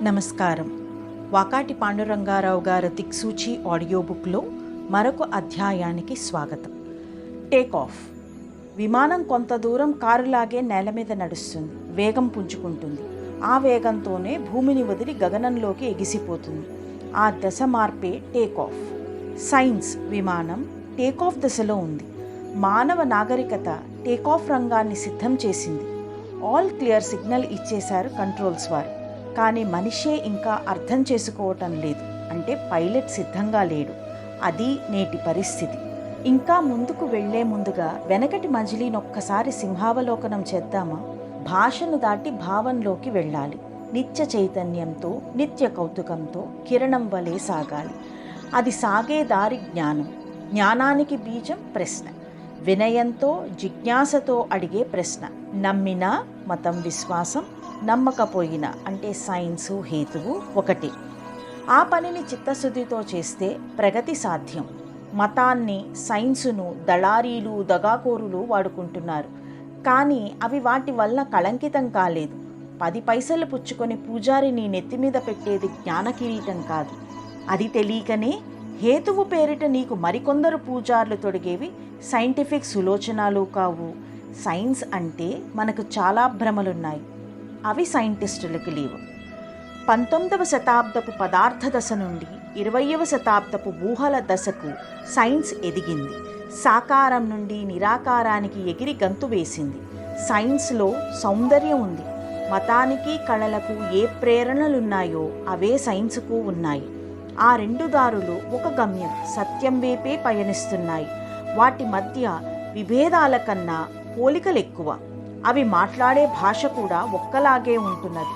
నమస్కారం. వాకాటి పాండురంగారావు గారి దిక్సూచి ఆడియో బుక్లో మరొక అధ్యాయానికి స్వాగతం. Take off. విమానం కొంత దూరం కారులాగే నేల మీద నడుస్తుంది, వేగం పుంజుకుంటుంది. ఆ వేగంతోనే భూమిని వదిలి గగనంలోకి ఎగిసిపోతుంది. ఆ దశ మార్పే టేక్ ఆఫ్. సైన్స్ విమానం టేక్ ఆఫ్ దశలో ఉంది. మానవ నాగరికత టేక్ ఆఫ్ రంగాన్ని సిద్ధం చేసింది. ఆల్ క్లియర్ సిగ్నల్ ఇచ్చేశారు కంట్రోల్స్ వారు. కానీ మనిషే ఇంకా అర్థం చేసుకోవటం లేదు. అంటే పైలట్ సిద్ధంగా లేడు. అది నేటి పరిస్థితి. ఇంకా ముందుకు వెళ్లే ముందుగా వెనకటి మజిలీనొక్కసారి సింహావలోకనం చేద్దామా? భాషను దాటి భావంలోకి వెళ్ళాలి. నిత్య చైతన్యంతో, నిత్య కౌతుకంతో కిరణం వలె సాగాలి. అది సాగే దారి జ్ఞానం. జ్ఞానానికి బీజం ప్రశ్న. వినయంతో, జిజ్ఞాసతో అడిగే ప్రశ్న. నమ్మినా మతం, విశ్వాసం, నమ్మకపోయినా అంటే సైన్సు, హేతువు ఒకటి. ఆ పనిని చిత్తశుద్ధితో చేస్తే ప్రగతి సాధ్యం. మతాన్ని, సైన్సును దళారీలు, దగాకోరులు వాడుకుంటున్నారు. కానీ అవి వాటి వల్ల కళంకితం కాలేదు. 10 పైసలు పుచ్చుకొని పూజారిని నెత్తిమీద పెట్టేది జ్ఞాన కిరీటం కాదు. అది తెలియకనే హేతువు పేరిట నీకు మరికొందరు పూజార్లు తొడిగేవి సైంటిఫిక్ సులోచనలు కావు. సైన్స్ అంటే మనకు చాలా భ్రమలున్నాయి. అవి సైంటిస్టులకు లేవు. 19వ శతాబ్దపు పదార్థ దశ నుండి 20వ శతాబ్దపు ఊహల దశకు సైన్స్ ఎదిగింది. సాకారం నుండి నిరాకారానికి ఎగిరి గంతు వేసింది. సైన్స్లో సౌందర్యం ఉంది. మతానికి, కళలకు ఏ ప్రేరణలున్నాయో అవే సైన్సుకు ఉన్నాయి. ఆ రెండు దారులు ఒక గమ్యం, సత్యం వైపే పయనిస్తున్నాయి. వాటి మధ్య విభేదాల కన్నా పోలికలు ఎక్కువ. అవి మాట్లాడే భాష కూడా ఒక్కలాగే ఉంటున్నది.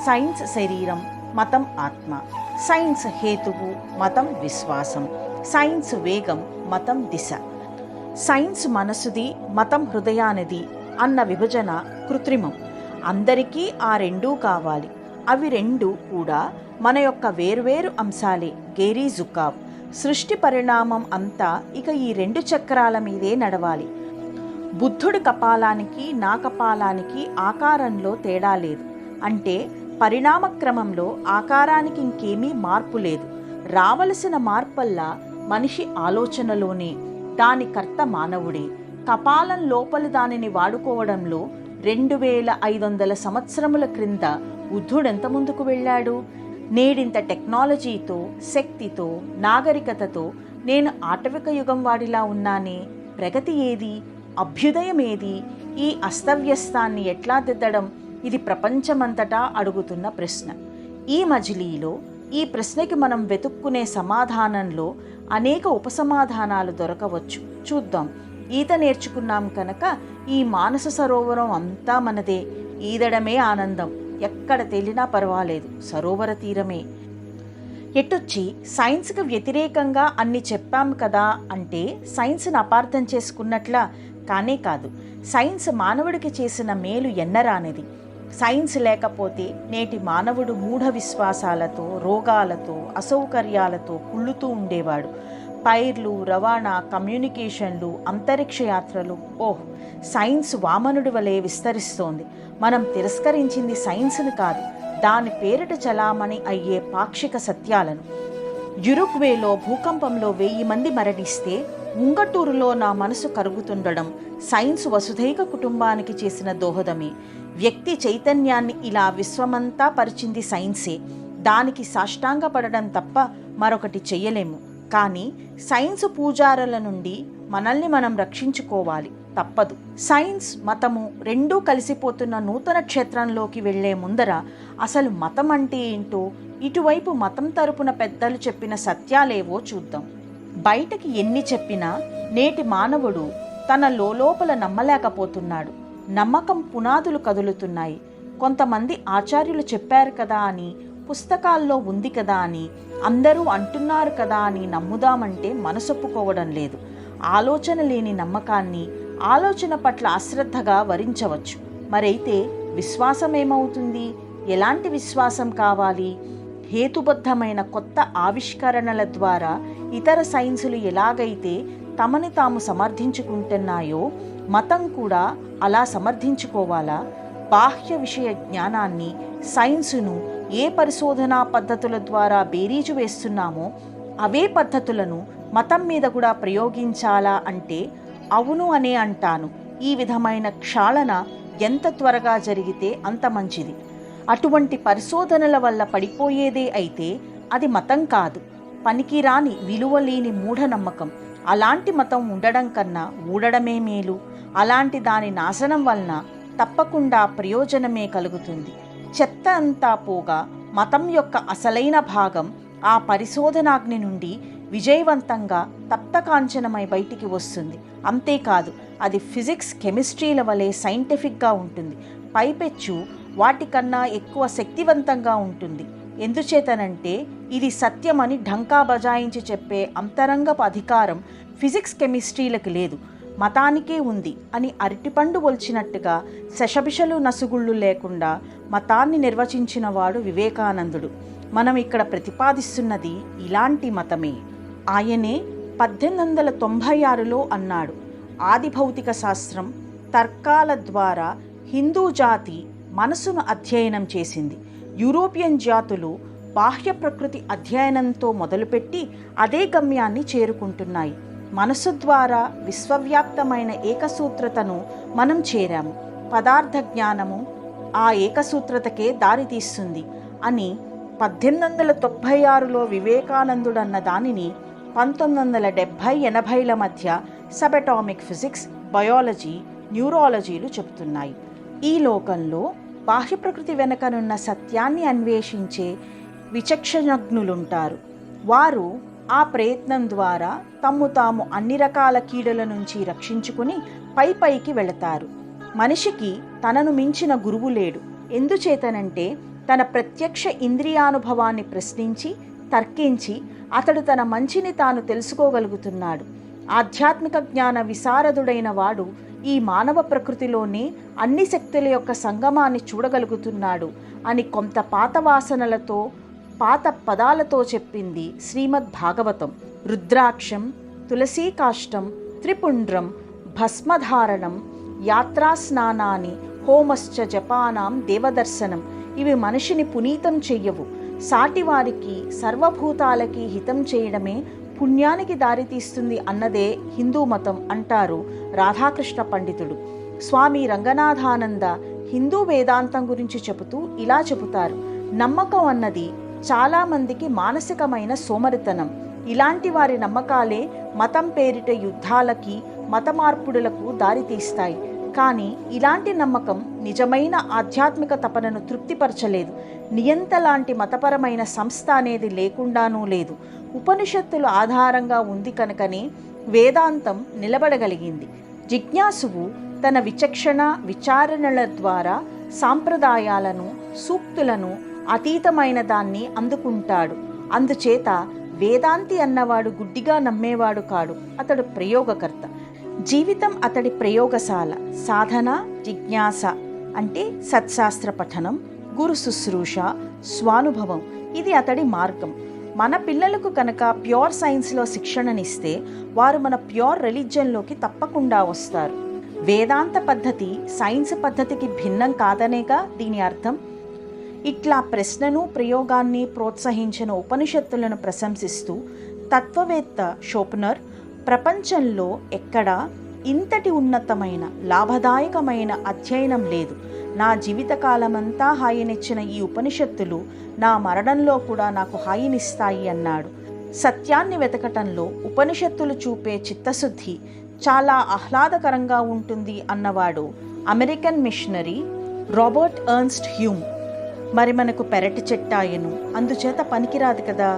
సైన్స్ శరీరం, మతం ఆత్మ. సైన్స్ హేతువు, మతం విశ్వాసం. సైన్స్ వేగం, మతం దిశ. సైన్స్ మనసుది, మతం హృదయానిది అన్న విభజన కృత్రిమం. అందరికీ ఆ రెండూ కావాలి. అవి రెండు కూడా మన యొక్క వేర్వేరు అంశాలే. గేరీ జుకావ్. సృష్టి పరిణామం అంతా ఇక ఈ 2 చక్రాల మీదే నడవాలి. బుద్ధుడి కపాలానికి, నా కపాలానికి ఆకారంలో తేడా లేదు. అంటే పరిణామక్రమంలో ఆకారానికి ఇంకేమీ మార్పు లేదు. రావలసిన మార్పల్లా మనిషి ఆలోచనలోనే. దాని కర్త మానవుడే. కపాలం లోపలి దానిని వాడుకోవడంలో 2500 సంవత్సరముల క్రింద బుద్ధుడెంత ముందుకు వెళ్ళాడు? నేడింత టెక్నాలజీతో, శక్తితో, నాగరికతతో నేను ఆటవిక యుగం వాడిలా ఉన్నానే. ప్రగతి ఏది? అభ్యుదయం ఏది? ఈ అస్తవ్యస్తాన్ని ఎట్లా దిద్దడం? ఇది ప్రపంచమంతటా అడుగుతున్న ప్రశ్న. ఈ మజిలీలో ఈ ప్రశ్నకి మనం వెతుక్కునే సమాధానంలో అనేక ఉపసమాధానాలు దొరకవచ్చు. చూద్దాం. ఈత నేర్చుకున్నాం కనుక ఈ మానస సరోవరం అంతా మనదే. ఈదడమే ఆనందం. ఎక్కడ తేలినా పర్వాలేదు, సరోవర తీరమే. ఎటొచ్చి సైన్స్కి వ్యతిరేకంగా అన్ని చెప్పాం కదా అంటే సైన్స్ని అపార్థం చేసుకున్నట్లా? కానే కాదు. సైన్స్ మానవుడికి చేసిన మేలు ఎన్నరానిది. సైన్స్ లేకపోతే నేటి మానవుడు మూఢ విశ్వాసాలతో, రోగాలతో, అసౌకర్యాలతో కుళ్ళుతూ ఉండేవాడు. పైర్లు, రవాణా, కమ్యూనికేషన్లు, అంతరిక్ష యాత్రలు. సైన్స్ వామనుడి వలె విస్తరిస్తోంది. మనం తిరస్కరించింది సైన్స్ను కాదు, దాని పేరిట చలామణి అయ్యే పాక్షిక సత్యాలను. యురుగ్వేలో భూకంపంలో 1000 మంది మరణిస్తే ముంగటూరులో నా మనసు కరుగుతుండడం సైన్స్ వసుధైక కుటుంబానికి చేసిన దోహదమే. వ్యక్తి చైతన్యాన్ని ఇలా విశ్వమంతా పరిచింది సైన్సే. దానికి సాష్టాంగపడడం తప్ప మరొకటి చెయ్యలేము. కానీ సైన్స్ పూజారుల నుండి మనల్ని మనం రక్షించుకోవాలి, తప్పదు. సైన్స్, మతము రెండూ కలిసిపోతున్న నూతన క్షేత్రంలోకి వెళ్లే ముందర అసలు మతం అంటే ఏంటో, ఇటువైపు మతం తరపున పెద్దలు చెప్పిన సత్యాలేవో చూద్దాం. బయటకి ఎన్ని చెప్పినా నేటి మానవుడు తన లోపల నమ్మలేకపోతున్నాడు. నమ్మకం పునాదులు కదులుతున్నాయి. కొంతమంది ఆచార్యులు చెప్పారు కదా అని, పుస్తకాల్లో ఉంది కదా అని, అందరూ అంటున్నారు కదా అని నమ్ముదామంటే మనసొప్పుకోవడం లేదు. ఆలోచన లేని నమ్మకాన్ని ఆలోచన పట్ల అశ్రద్ధగా వరించవచ్చు. మరైతే విశ్వాసం ఏమవుతుంది? ఎలాంటి విశ్వాసం కావాలి? హేతుబద్ధమైన కొత్త ఆవిష్కరణల ద్వారా ఇతర సైన్సులు ఎలాగైతే తమని తాము సమర్థించుకుంటున్నాయో మతం కూడా అలా సమర్థించుకోవాలా? బాహ్య విషయ జ్ఞానాన్ని, సైన్సును ఏ పరిశోధనా పద్ధతుల ద్వారా బేరీజు వేస్తున్నామో అవే పద్ధతులను మతం మీద కూడా ప్రయోగించాలా అంటే అవును అనే అంటాను. ఈ విధమైన క్షాళన ఎంత త్వరగా జరిగితే అంత మంచిది. అటువంటి పరిశోధనల వల్ల పడిపోయేదే అయితే అది మతం కాదు, పనికిరాని విలువలేని మూఢనమ్మకం. అలాంటి మతం ఉండడం కన్నా ఊడడమే మేలు. అలాంటి దాని నాశనం వలన తప్పకుండా ప్రయోజనమే కలుగుతుంది. చెత్త అంతా పోగా మతం యొక్క అసలైన భాగం ఆ పరిశోధనాగ్ని నుండి విజయవంతంగా తప్తకాంచనమై బయటికి వస్తుంది. అంతేకాదు, అది ఫిజిక్స్, కెమిస్ట్రీల వలె సైంటిఫిక్గా ఉంటుంది. పైపెచ్చు వాటికన్నా ఎక్కువ శక్తివంతంగా ఉంటుంది. ఎందుచేతనంటే ఇది సత్యమని ఢంకా బజాయించి చెప్పే అంతరంగపు అధికారం ఫిజిక్స్, కెమిస్ట్రీలకు లేదు, మతానికే ఉంది అని అరటిపండు ఒలిచినట్టుగా శషబిషలు నసుగుళ్ళు లేకుండా మతాన్ని నిర్వచించిన వాడు వివేకానందుడు. మనం ఇక్కడ ప్రతిపాదిస్తున్నది ఇలాంటి మతమే. ఆయనే 1896లో అన్నాడు, ఆది భౌతిక శాస్త్రం తర్కాల ద్వారా హిందూ జాతి మనసును అధ్యయనం చేసింది. యూరోపియన్ జాతులు బాహ్య ప్రకృతి అధ్యయనంతో మొదలుపెట్టి అదే గమ్యాన్ని చేరుకుంటున్నాయి. మనసు ద్వారా విశ్వవ్యాప్తమైన ఏకసూత్రతను మనం చేరాము. పదార్థ జ్ఞానము ఆ ఏకసూత్రతకే దారితీస్తుంది అని 1896లో వివేకానందుడన్న దానిని 1970-80ల మధ్య సబెటామిక్ ఫిజిక్స్, బయాలజీ, న్యూరాలజీలు చెబుతున్నాయి. ఈ లోకంలో బాహ్య ప్రకృతి వెనుకనున్న సత్యాన్ని అన్వేషించే విచక్షణజ్ఞులుంటారు. వారు ఆ ప్రయత్నం ద్వారా తమ్ము తాము అన్ని రకాల కీడుల నుంచి రక్షించుకుని పైకి వెళతారు. మనిషికి తనను మించిన గురువు లేడు. ఎందుచేతనంటే తన ప్రత్యక్ష ఇంద్రియానుభవాన్ని ప్రశ్నించి తర్కించి అతడు తన మంచిని తాను తెలుసుకోగలుగుతున్నాడు. ఆధ్యాత్మిక జ్ఞాన విశారదుడైన వాడు ఈ మానవ ప్రకృతిలోనే అన్ని శక్తుల యొక్క సంగమాన్ని చూడగలుగుతున్నాడు అని కొంత పాత వాసనలతో, పాత పదాలతో చెప్పింది శ్రీమద్ భాగవతం. రుద్రాక్షం, తులసీకాష్టం, త్రిపుండ్రం, భస్మధారణం, యాత్రాస్నానాని, హోమశ్చ జపానాం దేవదర్శనం ఇవి మనిషిని పునీతం చెయ్యవు. సాటివారికి, సర్వభూతాలకి హితం చేయడమే పుణ్యానికి దారితీస్తుంది అన్నదే హిందూ మతం అంటారు రాధాకృష్ణ పండితుడు. స్వామి రంగనాథానంద హిందూ వేదాంతం గురించి చెబుతూ ఇలా చెబుతారు, నమ్మకం అన్నది చాలామందికి మానసికమైన సోమరితనం. ఇలాంటి వారి నమ్మకాలే మతం పేరిట యుద్ధాలకి, మత మార్పుడులకు దారితీస్తాయి. కానీ ఇలాంటి నమ్మకం నిజమైన ఆధ్యాత్మిక తపనను తృప్తిపరచలేదు. నియంత లాంటి మతపరమైన సంస్థ అనేది లేకుండానూ లేదు. ఉపనిషత్తుల ఆధారంగా ఉంది కనుకనే వేదాంతం నిలబడగలిగింది. జిజ్ఞాసువు తన విచక్షణ, విచారణల ద్వారా సాంప్రదాయాలను, సూక్తులను, అతీతమైన దాన్ని అందుకుంటాడు. అందుచేత వేదాంతి అన్నవాడు గుడ్డిగా నమ్మేవాడు కాడు, అతడు ప్రయోగకర్త. జీవితం అతడి ప్రయోగశాల. సాధన, జిజ్ఞాస అంటే సత్శాస్త్ర పఠనం, గురు శుశ్రూష, స్వానుభవం ఇది అతడి మార్గం. మన పిల్లలకు కనుక ప్యూర్ సైన్స్లో శిక్షణనిస్తే వారు మన ప్యూర్ రిలీజియన్లోకి తప్పకుండా వస్తారు. వేదాంత పద్ధతి సైన్స్ పద్ధతికి భిన్నం కాదనేగా దీని అర్థం. ఇట్లా ప్రశ్నను, ప్రయోగాన్ని ప్రోత్సహించిన ఉపనిషత్తులను ప్రశంసిస్తూ తత్వవేత్త షోపనర్ ప్రపంచంలో ఎక్కడా ఇంతటి ఉన్నతమైన, లాభదాయకమైన అధ్యయనం లేదు. నా జీవితకాలమంతా హాయినిచ్చిన ఈ ఉపనిషత్తులు నా మరణంలో కూడా నాకు హాయినిస్తాయి అన్నాడు. సత్యాన్ని వెతకటంలో ఉపనిషత్తులు చూపే చిత్తశుద్ధి చాలా ఆహ్లాదకరంగా ఉంటుంది అన్నవాడు American machinery Robert Ernst Hume. మరి మనకు పెరటి చెట్టాయను, అందుచేత పనికిరాదు కదా.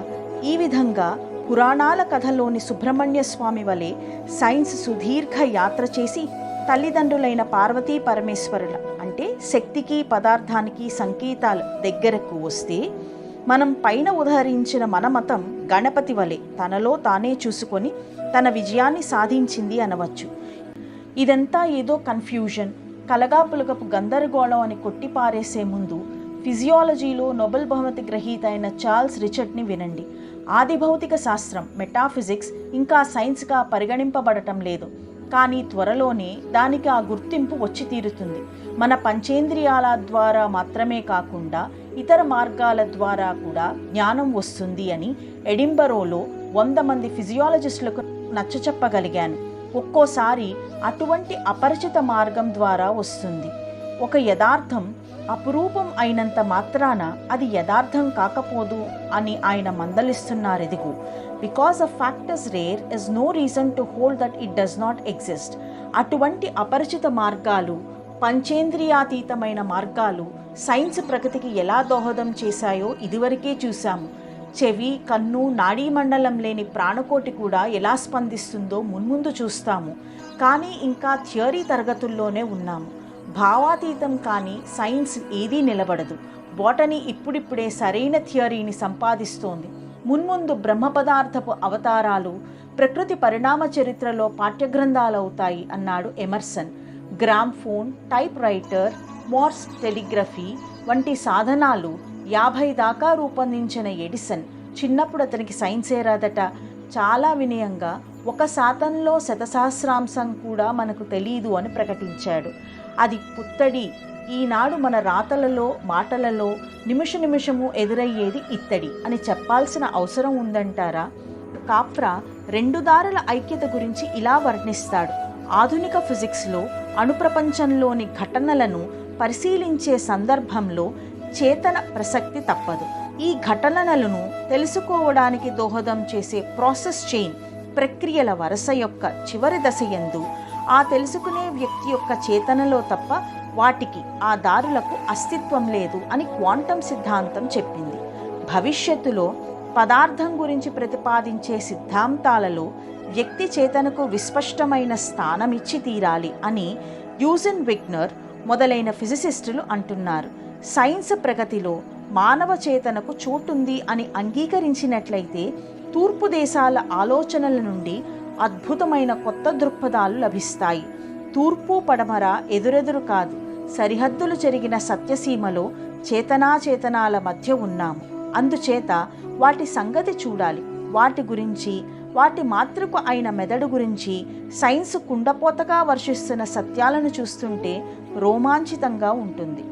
ఈ విధంగా పురాణాల కథలోని సుబ్రహ్మణ్య స్వామి వలె సైన్స్ సుదీర్ఘ యాత్ర చేసి తల్లిదండ్రులైన పార్వతీ పరమేశ్వరుల అంటే శక్తికి, పదార్థానికి సంకేతాల దగ్గరకు వస్తే మనం పైన ఉదహరించిన మన మతం గణపతి వలె తనలో తానే చూసుకొని తన విజయాన్ని సాధించింది అనవచ్చు. ఇదంతా ఏదో కన్ఫ్యూజన్, కలగాపులగపు గందరగోళం అని కొట్టిపారేసే ముందు ఫిజియాలజీలో నోబెల్ బహుమతి గ్రహీత అయిన చార్ల్స్ రిచర్డ్ని వినండి. ఆది భౌతిక శాస్త్రం, మెటాఫిజిక్స్ ఇంకా సైన్స్గా పరిగణింపబడటం లేదు. కానీ త్వరలోనే దానికి ఆ గుర్తింపు వచ్చి తీరుతుంది. మన పంచేంద్రియాల ద్వారా మాత్రమే కాకుండా ఇతర మార్గాల ద్వారా కూడా జ్ఞానం వస్తుంది అని ఎడింబరోలో 100 మంది ఫిజియాలజిస్టులకు నచ్చచెప్పగలిగాను. ఒక్కోసారి అటువంటి అపరిచిత మార్గం ద్వారా వస్తుంది. ఒక యథార్థం అపురూపం అయినంత మాత్రాన అది యథార్థం కాకపోదు అని ఆయన మందలిస్తున్నారెదిగు. Because a fact is rare is no reason to hold that it does not exist. అటువంటి అపరిచిత మార్గాలు, పంచేంద్రియాతీతమైన మార్గాలు సైన్స్ ప్రగతికి ఎలా దోహదం చేశాయో ఇదివరకే చూశాము. చెవి, కన్ను, నాడీమండలం లేని ప్రాణకోటి కూడా ఎలా స్పందిస్తుందో మున్ముందు చూస్తాము. కానీ ఇంకా థియరీ తరగతుల్లోనే ఉన్నాము. భావాతీతం కానీ సైన్స్ ఏదీ నిలబడదు. బోటనీ ఇప్పుడిప్పుడే సరైన థియరీని సంపాదిస్తోంది. మున్ముందు బ్రహ్మ పదార్థపు అవతారాలు ప్రకృతి పరిణామ చరిత్రలో పాఠ్యగ్రంథాలవుతాయి అన్నాడు Emerson. Gramophone, typewriter, Morse telegraphy వంటి సాధనాలు 50 దాకా రూపొందించిన ఎడిసన్ చిన్నప్పుడు అతనికి సైన్సే రాదట. చాలా వినయంగా 1% శతసహస్రాంశం కూడా మనకు తెలీదు అని ప్రకటించాడు. అది పుత్తడి. ఈనాడు మన రాతలలో, మాటలలో నిమిషము ఎదురయ్యేది ఇత్తడి అని చెప్పాల్సిన అవసరం ఉందంటారా? కాప్రా 2 దారుల ఐక్యత గురించి ఇలా వర్ణిస్తాడు. ఆధునిక ఫిజిక్స్లో అణుప్రపంచంలోని ఘటనలను పరిశీలించే సందర్భంలో చేతన ప్రసక్తి తప్పదు. ఈ ఘటనలను తెలుసుకోవడానికి దోహదం చేసే ప్రాసెస్ చైన్, ప్రక్రియల వరుస యొక్క చివరి దశ యందు ఆ తెలుసుకునే వ్యక్తి యొక్క చేతనలో తప్ప వాటికి, ఆ దారులకు అస్తిత్వం లేదు అని క్వాంటం సిద్ధాంతం చెప్పింది. భవిష్యత్తులో పదార్థం గురించి ప్రతిపాదించే సిద్ధాంతాలలో వ్యక్తి చేతనకు విస్పష్టమైన స్థానమిచ్చి తీరాలి అని యూజిన్ విగ్నర్ మొదలైన ఫిజిసిస్టులు అంటున్నారు. సైన్స్ ప్రగతిలో మానవ చేతనకు చోటుంది అని అంగీకరించినట్లయితే తూర్పు దేశాల ఆలోచనల నుండి అద్భుతమైన కొత్త దృక్పథాలు లభిస్తాయి. తూర్పు పడమర ఎదురెదురు కాదు, సరిహద్దులు జరిగిన సత్యసీమలో చేతనాచేతనాల మధ్య ఉన్నాము. అందుచేత వాటి సంగతి చూడాలి. వాటి గురించి, వాటి మాతృక అయిన మెదడు గురించి సైన్స్ కుండపోతగా వర్షిస్తున్న సత్యాలను చూస్తుంటే రోమాంచితంగా ఉంటుంది.